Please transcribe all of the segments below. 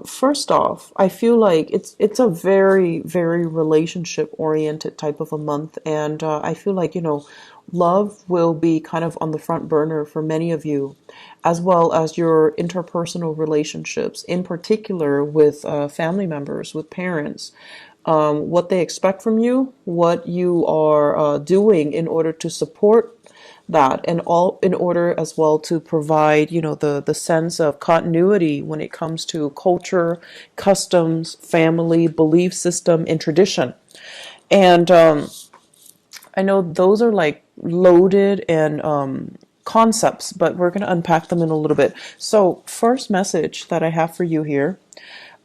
First off, I feel like it's a very, very relationship oriented type of a month, and I feel like, love will be kind of on the front burner for many of you, as well as your interpersonal relationships, in particular with family members, with parents, what they expect from you, what you are doing in order to support that, and all in order as well to provide, the sense of continuity when it comes to culture, customs, family, belief system, and tradition. And I know those are like loaded and concepts, but we're going to unpack them in a little bit. So, first message that I have for you here,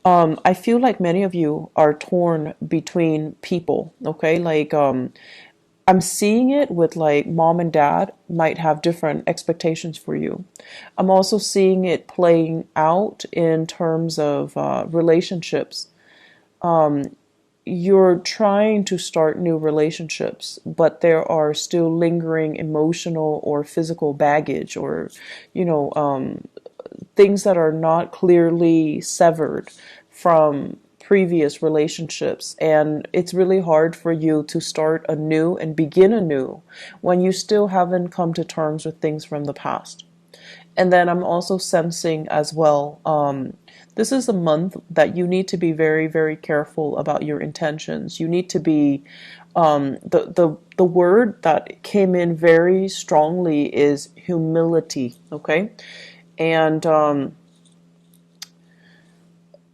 I feel like many of you are torn between people, okay? Like, I'm seeing it with like mom and dad might have different expectations for you. I'm also seeing it playing out in terms of relationships. You're trying to start new relationships, but there are still lingering emotional or physical baggage, or, you know, um, things that are not clearly severed from previous relationships. And it's really hard for you to start anew and begin anew when you still haven't come to terms with things from the past. And then I'm also sensing as well, this is a month that you need to be very, very careful about your intentions. You need to be, the word that came in very strongly is humility, okay? And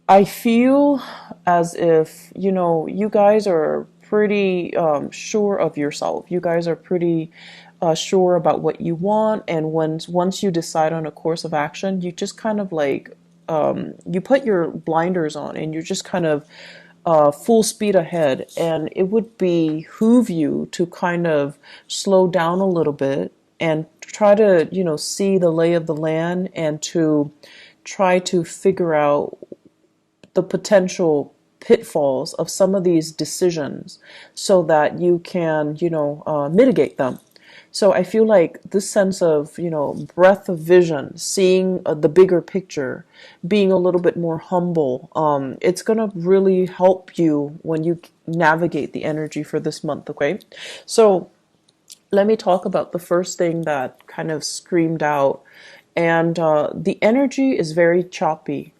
I feel as if, you guys are pretty sure of yourself. You guys are pretty sure about what you want. And once you decide on a course of action, you just kind of like, you put your blinders on and you're just kind of full speed ahead. And it would behoove you to kind of slow down a little bit and try to, see the lay of the land, and to try to figure out the potential pitfalls of some of these decisions so that you can, mitigate them. So I feel like this sense of, breadth of vision, seeing the bigger picture, being a little bit more humble, it's going to really help you when you navigate the energy for this month, okay? So let me talk about the first thing that kind of screamed out. And the energy is very choppy.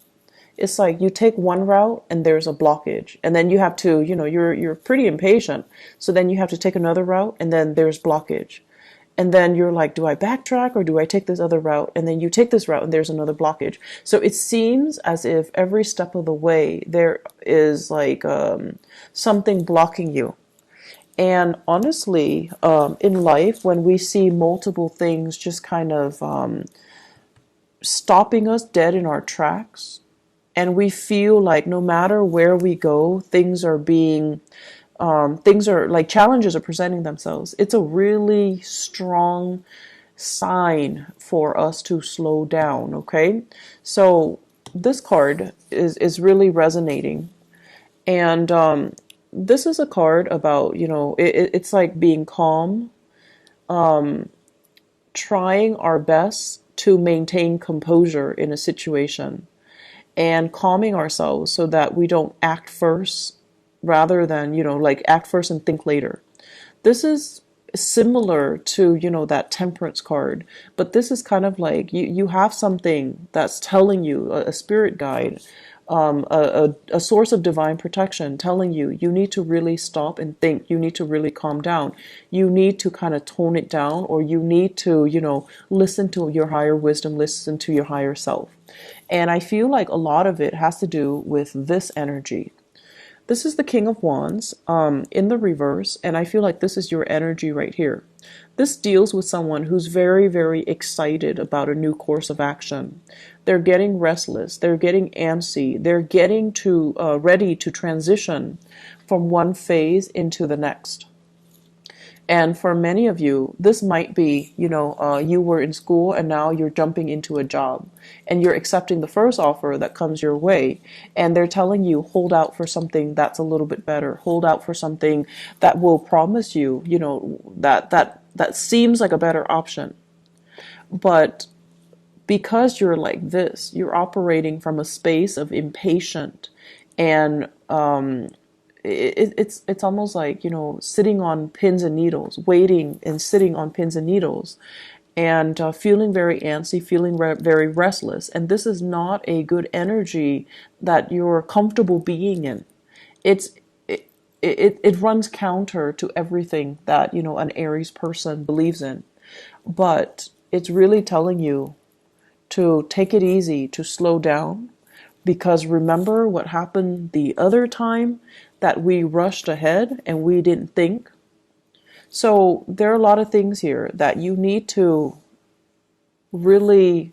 It's like you take one route and there's a blockage, and then you have to, you're pretty impatient, so then you have to take another route and then there's blockage, and then you're like, do I backtrack or do I take this other route? And then you take this route and there's another blockage. So it seems as if every step of the way there is like something blocking you. And honestly, in life, when we see multiple things just kind of stopping us dead in our tracks, and we feel like no matter where we go, things are like challenges are presenting themselves. It's a really strong sign for us to slow down, okay? So this card is really resonating. And this is a card about, it's like being calm, trying our best to maintain composure in a situation, and calming ourselves so that we don't act first rather than, like act first and think later. This is similar to, that temperance card, but this is kind of like you have something that's telling you, a spirit guide, a source of divine protection telling you, you need to really stop and think. You need to really calm down. You need to kind of tone it down, or you need to, listen to your higher wisdom, listen to your higher self. And I feel like a lot of it has to do with this energy. This is the King of Wands in the reverse, and I feel like this is your energy right here. This deals with someone who's very, very excited about a new course of action. They're getting restless, they're getting antsy, they're getting to ready to transition from one phase into the next. And for many of you, this might be, you were in school and now you're jumping into a job, and you're accepting the first offer that comes your way. And they're telling you, hold out for something that's a little bit better. Hold out for something that will promise you, that seems like a better option. But because you're like this, you're operating from a space of impatient, and it's almost like, sitting on pins and needles, waiting and sitting on pins and needles, and feeling very antsy, feeling very restless. And this is not a good energy that you're comfortable being in. It's it runs counter to everything that, an Aries person believes in. But it's really telling you to take it easy, to slow down, because remember what happened the other time that we rushed ahead and we didn't think. So there are a lot of things here that you need to really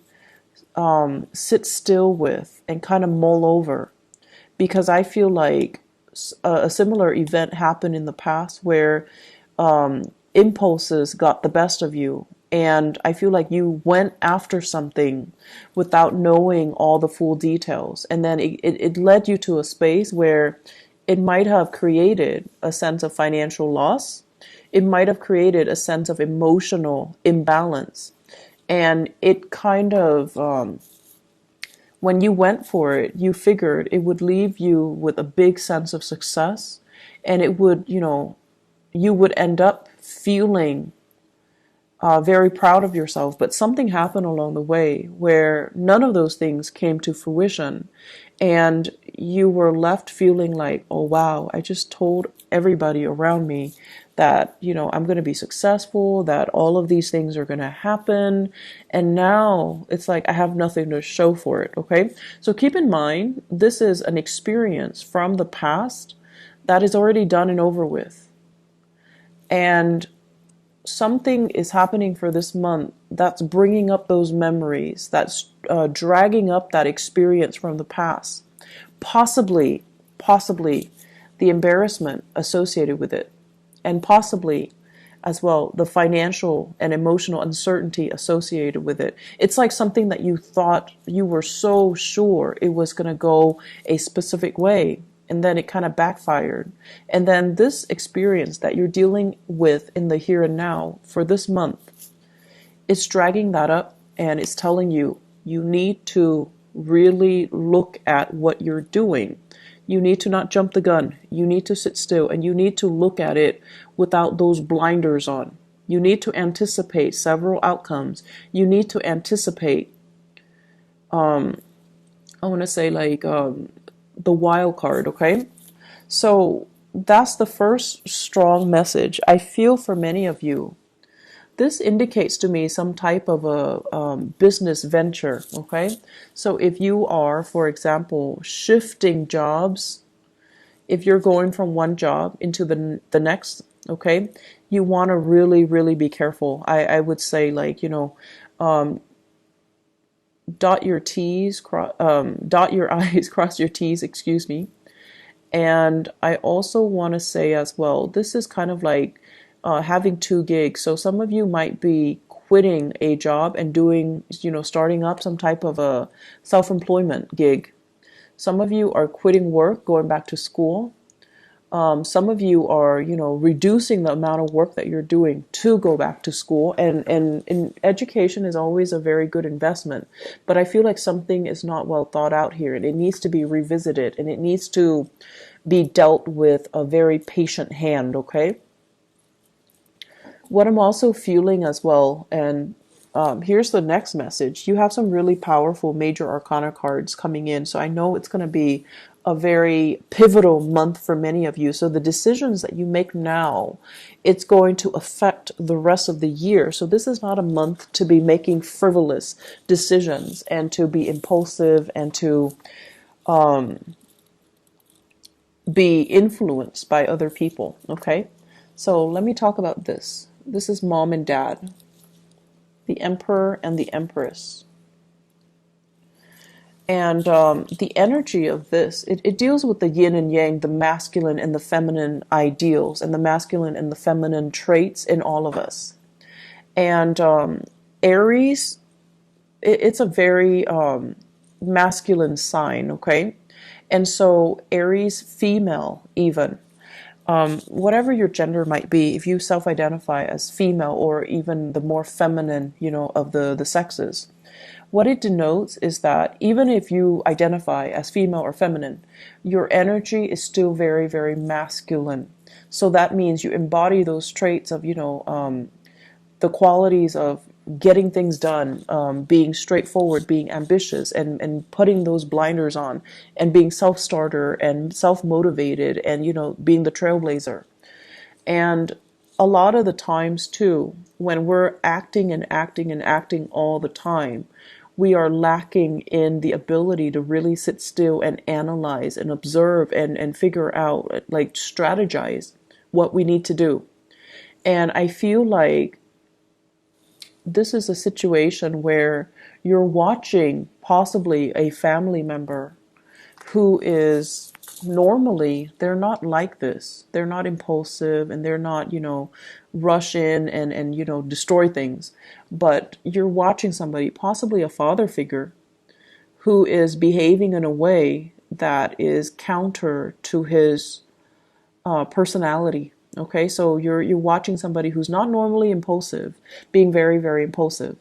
sit still with and kind of mull over, because I feel like a similar event happened in the past where impulses got the best of you. And I feel like you went after something without knowing all the full details. And then it led you to a space where it might have created a sense of financial loss. It might have created a sense of emotional imbalance. And it kind of, when you went for it, you figured it would leave you with a big sense of success. And it would, you would end up feeling very proud of yourself. But something happened along the way where none of those things came to fruition. And you were left feeling like, oh, wow, I just told everybody around me that, I'm going to be successful, that all of these things are going to happen. And now it's like I have nothing to show for it. Okay. So keep in mind, this is an experience from the past that is already done and over with. And something is happening for this month that's bringing up those memories, that's dragging up that experience from the past. Possibly the embarrassment associated with it, and possibly as well the financial and emotional uncertainty associated with it. It's like something that you thought, you were so sure it was going to go a specific way, and then it kind of backfired. And then this experience that you're dealing with in the here and now for this month, it's dragging that up, and it's telling you, you need to really look at what you're doing. You need to not jump the gun. You need to sit still, and you need to look at it without those blinders on. You need to anticipate several outcomes. You need to anticipate, I want to say like the wild card, okay? So that's the first strong message I feel for many of you. This indicates to me some type of a business venture, okay? So if you are, for example, shifting jobs, if you're going from one job into the next, okay, you want to really, really be careful. I would say, like, dot your T's, dot your I's, cross your T's, excuse me. And I also want to say as well, this is kind of like having two gigs. So some of you might be quitting a job and doing, starting up some type of a self-employment gig. Some of you are quitting work, going back to school. Some of you are, reducing the amount of work that you're doing to go back to school. And education is always a very good investment. But I feel like something is not well thought out here, and it needs to be revisited, and it needs to be dealt with a very patient hand, okay? What I'm also feeling as well, and here's the next message. You have some really powerful major arcana cards coming in. So I know it's going to be a very pivotal month for many of you. So the decisions that you make now, it's going to affect the rest of the year. So this is not a month to be making frivolous decisions and to be impulsive and to be influenced by other people. Okay. So let me talk about this. This is mom and dad, the emperor and the empress. And the energy of this, it deals with the yin and yang, the masculine and the feminine ideals, and the masculine and the feminine traits in all of us. And Aries, it's a very masculine sign, okay? And so Aries female even, whatever your gender might be, if you self-identify as female or even the more feminine, of the sexes, What it denotes is that even if you identify as female or feminine, your energy is still very, very masculine. So that means you embody those traits of, the qualities of getting things done, being straightforward, being ambitious, and putting those blinders on, and being self-starter and self-motivated, and, being the trailblazer. And a lot of the times, too, when we're acting and acting and acting all the time, we are lacking in the ability to really sit still and analyze and observe and figure out, like strategize what we need to do. And I feel like this is a situation where you're watching possibly a family member who is normally, they're not like this. They're not impulsive, and they're not, rush in and destroy things. But you're watching somebody, possibly a father figure, who is behaving in a way that is counter to his personality. Okay, so you're watching somebody who's not normally impulsive, being very, very impulsive.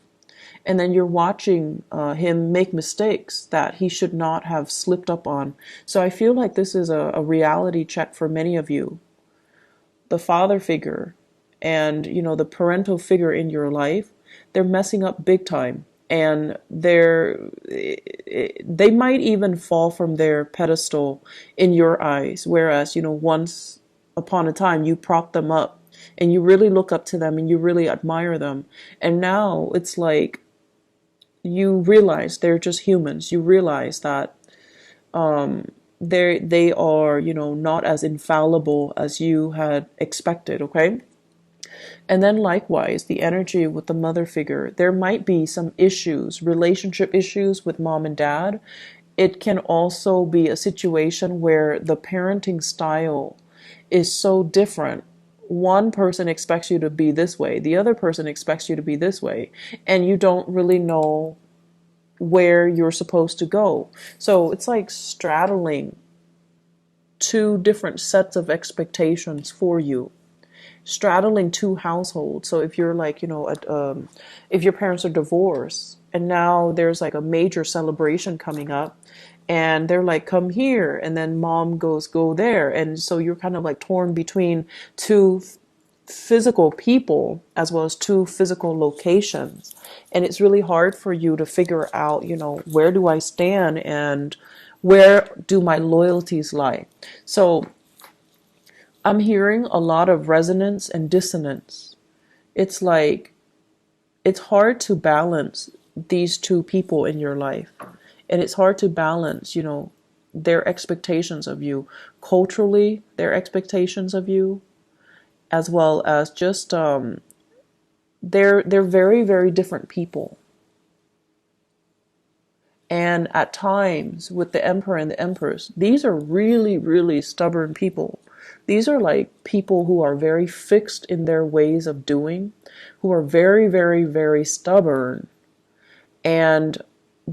And then you're watching him make mistakes that he should not have slipped up on. So I feel like this is a reality check for many of you. The father figure and, the parental figure in your life, they're messing up big time. And they might even fall from their pedestal in your eyes. Whereas, once upon a time, you prop them up and you really look up to them and you really admire them. And now it's like, you realize they're just humans. You realize that they are, not as infallible as you had expected, okay? And then likewise, the energy with the mother figure, there might be some issues, relationship issues with mom and dad. It can also be a situation where the parenting style is so different. One person expects you to be this way, the other person expects you to be this way, and you don't really know where you're supposed to go. So it's like straddling two different sets of expectations for you, straddling two households. So if you're like, if your parents are divorced and now there's like a major celebration coming up, and they're like, come here, and then mom goes, go there. And so you're kind of like torn between two physical people as well as two physical locations. And it's really hard for you to figure out, where do I stand and where do my loyalties lie? So I'm hearing a lot of resonance and dissonance. It's like, it's hard to balance these two people in your life. And it's hard to balance, their expectations of you, culturally, their expectations of you, as well as just, they're very, very different people. And at times, with the emperor and the empress, these are really, really stubborn people. These are like people who are very fixed in their ways of doing, who are very, very, very stubborn, and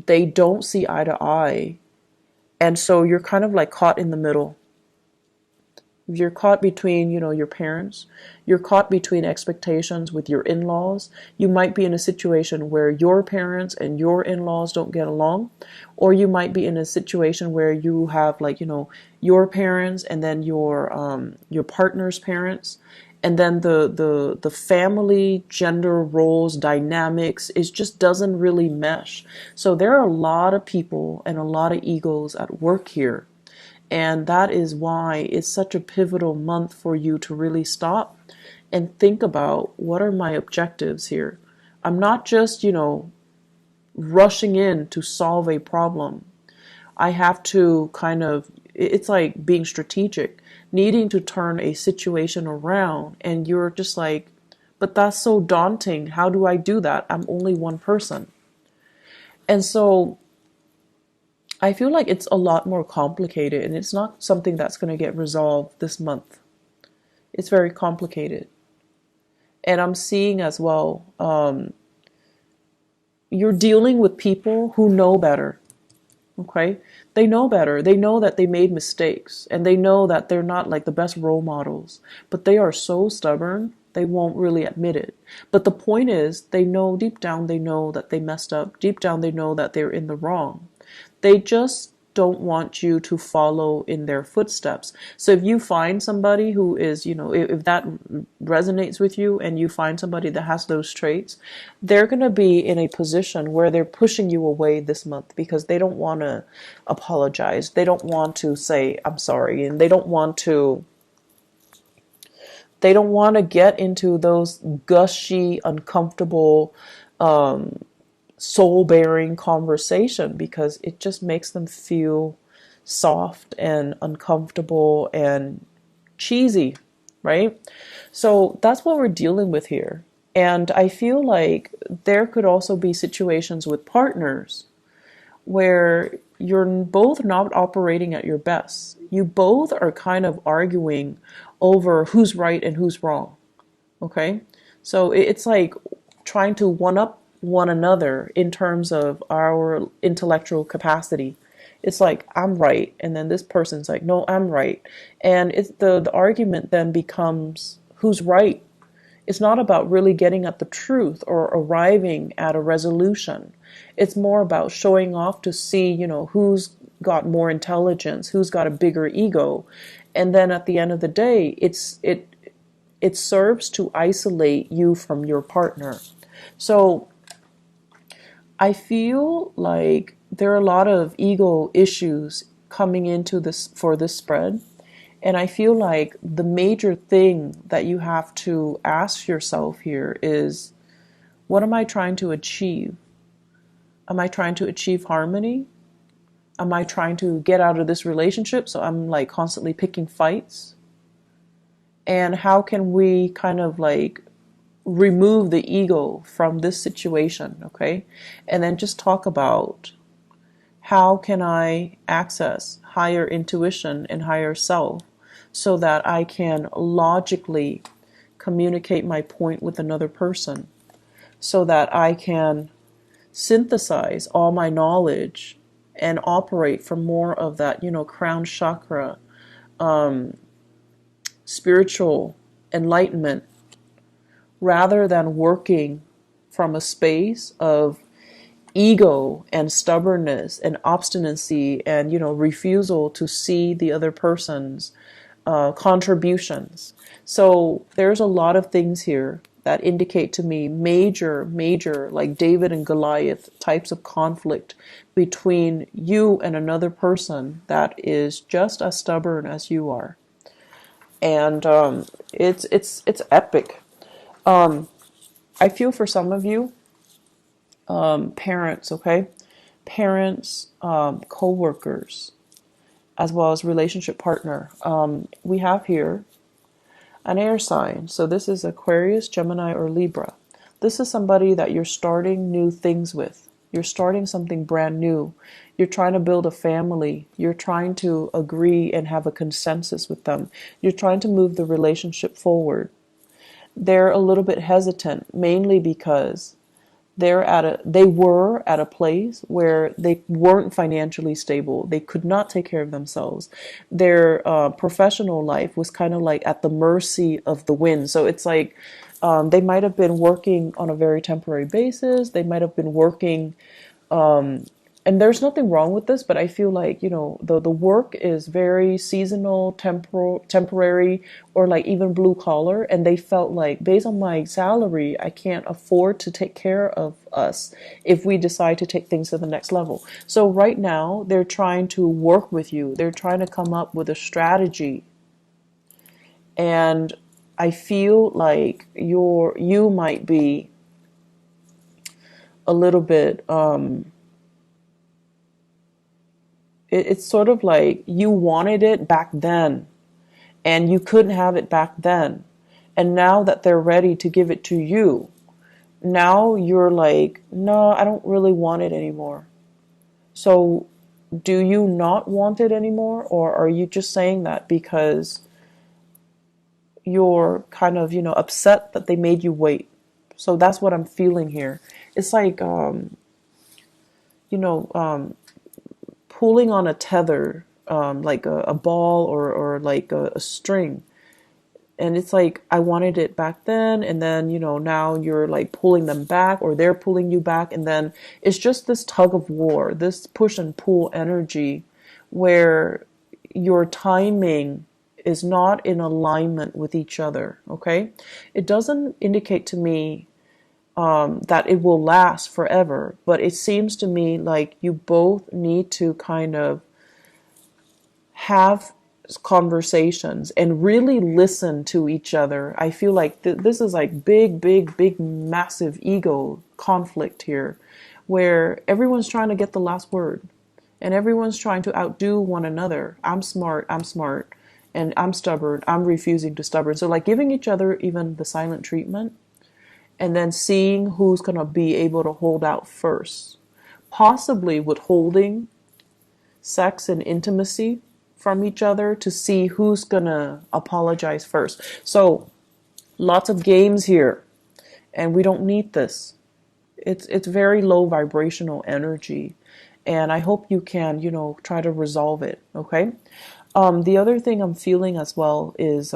they don't see eye to eye. And so you're kind of like caught in the middle. You're caught between, your parents. You're caught between expectations with your in-laws. You might be in a situation where your parents and your in-laws don't get along. Or you might be in a situation where you have like, your parents and then your partner's parents. And then the family gender roles dynamics, it just doesn't really mesh. So there are a lot of people and a lot of egos at work here. And that is why it's such a pivotal month for you to really stop and think about, what are my objectives here? I'm not just, rushing in to solve a problem. I have to it's like being strategic, needing to turn a situation around. And you're just like, but that's so daunting. How do I do that? I'm only one person. And so I feel like it's a lot more complicated, and it's not something that's going to get resolved this month. It's very complicated. And I'm seeing as well, you're dealing with people who know better. Okay? They know better. They know that they made mistakes, and they know that they're not like the best role models, but they are so stubborn They won't really admit it. But the point is, they know deep down, they know that they messed up. Deep down, they know that they're in the wrong. They just don't want you to follow in their footsteps. So if you find somebody who is, if that resonates with you and you find somebody that has those traits, they're going to be in a position where they're pushing you away this month because they don't want to apologize. They don't want to say, I'm sorry. And they don't want to get into those gushy, uncomfortable, soul-bearing conversation because it just makes them feel soft and uncomfortable and cheesy, right? So that's what we're dealing with here. And I feel like there could also be situations with partners where you're both not operating at your best. You both are kind of arguing over who's right and who's wrong. Okay? So it's like trying to one up one another in terms of our intellectual capacity. It's like, I'm right. And then this person's like, no, I'm right. And it's the argument then becomes who's right. It's not about really getting at the truth or arriving at a resolution. It's more about showing off to see, who's got more intelligence, who's got a bigger ego. And then at the end of the day, it serves to isolate you from your partner. So I feel like there are a lot of ego issues coming into this for this spread. And I feel like the major thing that you have to ask yourself here is, what am I trying to achieve? Am I trying to achieve harmony? Am I trying to get out of this relationship? So I'm like constantly picking fights. And how can we kind of like remove the ego from this situation, okay? And then just talk about how can I access higher intuition and higher self so that I can logically communicate my point with another person, so that I can synthesize all my knowledge and operate from more of that, crown chakra, spiritual enlightenment, rather than working from a space of ego and stubbornness and obstinacy and, refusal to see the other person's contributions. So there's a lot of things here that indicate to me major, like David and Goliath types of conflict between you and another person that is just as stubborn as you are. And it's epic. I feel for some of you, parents, okay? Parents, co-workers, as well as relationship partner. We have here an air sign. So this is Aquarius, Gemini, or Libra. This is somebody that you're starting new things with. You're starting something brand new. You're trying to build a family. You're trying to agree and have a consensus with them. You're trying to move the relationship forward. They're a little bit hesitant, mainly because they were at a place where they weren't financially stable. They could not take care of themselves. Their professional life was kind of like at the mercy of the wind. So it's like they might have been working on a very temporary basis. They might have been working and there's nothing wrong with this, but I feel like, the work is very seasonal, temporary, or like even blue collar. And they felt like, based on my salary, I can't afford to take care of us if we decide to take things to the next level. So right now, they're trying to work with you. They're trying to come up with a strategy. And I feel like you might be a little bit, it's sort of like you wanted it back then and you couldn't have it back then. And now that they're ready to give it to you, now you're like, no, I don't really want it anymore. So do you not want it anymore? Or are you just saying that because you're kind of, upset that they made you wait? So that's what I'm feeling here. It's like, pulling on a tether, like a ball or like a string. And it's like, I wanted it back then, and then, now you're like pulling them back, or they're pulling you back. And then it's just this tug of war, this push and pull energy where your timing is not in alignment with each other. Okay. It doesn't indicate to me that it will last forever, but it seems to me like you both need to kind of have conversations and really listen to each other. I feel like this is like big, massive ego conflict here, where everyone's trying to get the last word and everyone's trying to outdo one another. I'm smart, and I'm stubborn, I'm refusing to stubborn. So like giving each other even the silent treatment, and then seeing who's going to be able to hold out first, possibly withholding sex and intimacy from each other to see who's gonna apologize first. So lots of games here, and we don't need this. It's very low vibrational energy, and I hope you can, try to resolve it. Okay. The other thing I'm feeling as well is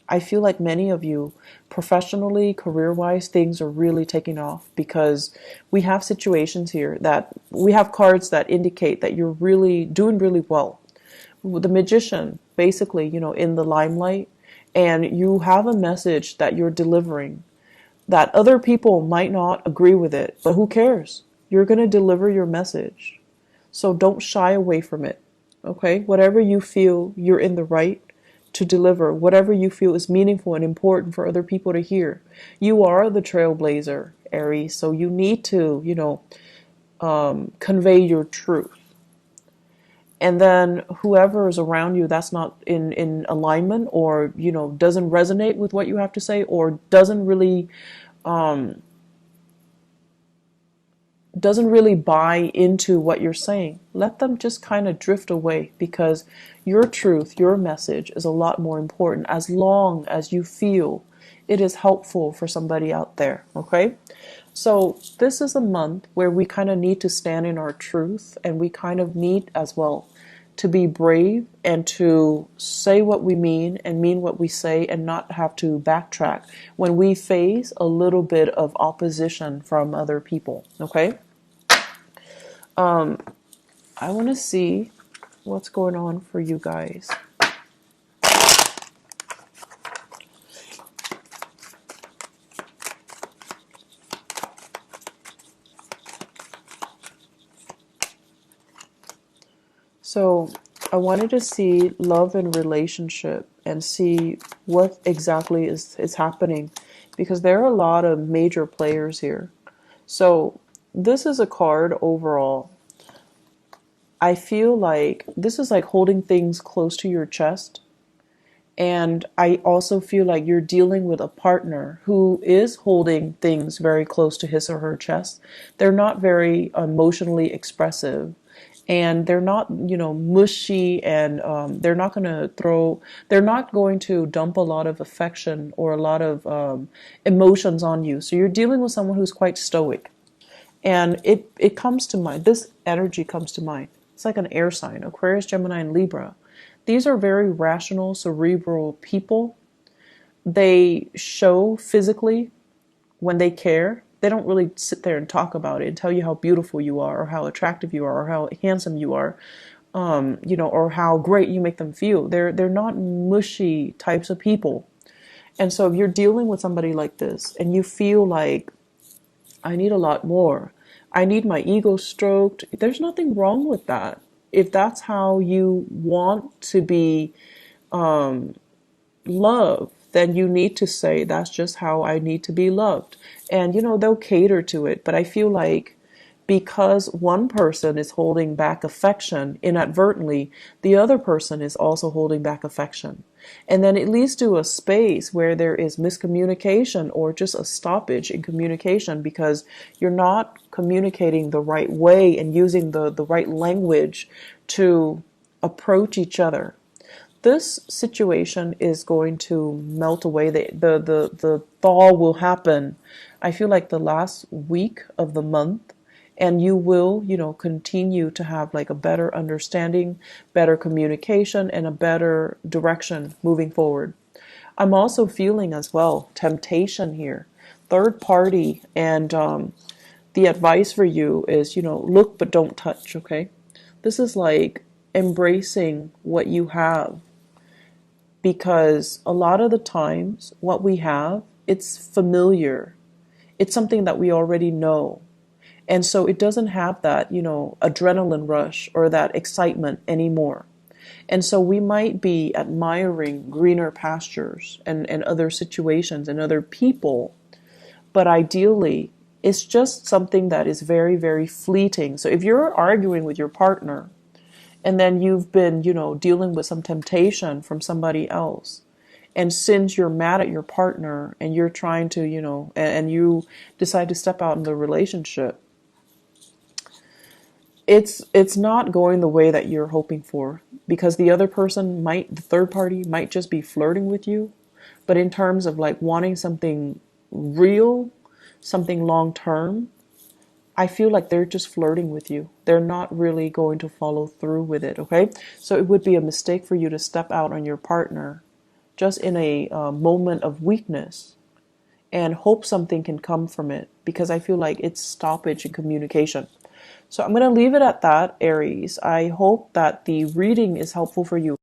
I feel like many of you, professionally, career-wise, things are really taking off, because we have situations here that we have cards that indicate that you're really doing really well. The Magician, basically, in the limelight, and you have a message that you're delivering that other people might not agree with it, but who cares? You're going to deliver your message. So don't shy away from it. Okay? Whatever you feel you're in the right to deliver, whatever you feel is meaningful and important for other people to hear. You are the trailblazer, Aries, so you need to, convey your truth. And then whoever is around you that's not in alignment, or, doesn't resonate with what you have to say, or doesn't really buy into what you're saying, let them just kind of drift away, because your truth, your message is a lot more important, as long as you feel it is helpful for somebody out there. Okay. So this is a month where we kind of need to stand in our truth, and we kind of need as well to be brave and to say what we mean and mean what we say, and not have to backtrack when we face a little bit of opposition from other people. Okay. I want to see what's going on for you guys. So I wanted to see love and relationship and see what exactly is happening, because there are a lot of major players here. So this is a card overall. I feel like this is like holding things close to your chest. And I also feel like you're dealing with a partner who is holding things very close to his or her chest. They're not very emotionally expressive, and they're not, mushy, and they're not going to dump a lot of affection or a lot of emotions on you. So you're dealing with someone who's quite stoic. And it comes to mind, this energy comes to mind. It's like an air sign, Aquarius, Gemini, and Libra. These are very rational, cerebral people. They show physically when they care. They don't really sit there and talk about it and tell you how beautiful you are, or how attractive you are, or how handsome you are, or how great you make them feel. They're not mushy types of people. And so if you're dealing with somebody like this and you feel like, I need a lot more, I need my ego stroked, there's nothing wrong with that. If that's how you want to be loved, then you need to say, that's just how I need to be loved. And, they'll cater to it. But I feel like because one person is holding back affection inadvertently, the other person is also holding back affection. And then it leads to a space where there is miscommunication, or just a stoppage in communication, because you're not communicating the right way and using the right language to approach each other. This situation is going to melt away. The thaw will happen, I feel like, the last week of the month. And you will, continue to have like a better understanding, better communication, and a better direction moving forward. I'm also feeling as well temptation here, third party, and the advice for you is, look but don't touch, okay? This is like embracing what you have, because a lot of the times what we have, it's familiar. It's something that we already know. And so it doesn't have that, adrenaline rush or that excitement anymore. And so we might be admiring greener pastures and other situations and other people, but ideally, it's just something that is very, very fleeting. So if you're arguing with your partner and then you've been, dealing with some temptation from somebody else, and since you're mad at your partner and you're trying to, and you decide to step out in the relationship, it's not going the way that you're hoping for, because the other person might, the third party might just be flirting with you. But in terms of like wanting something real, something long term, I feel like they're just flirting with you. They're not really going to follow through with it, okay? So it would be a mistake for you to step out on your partner just in a moment of weakness and hope something can come from it, because I feel like it's stoppage in communication. So I'm going to leave it at that, Aries. I hope that the reading is helpful for you.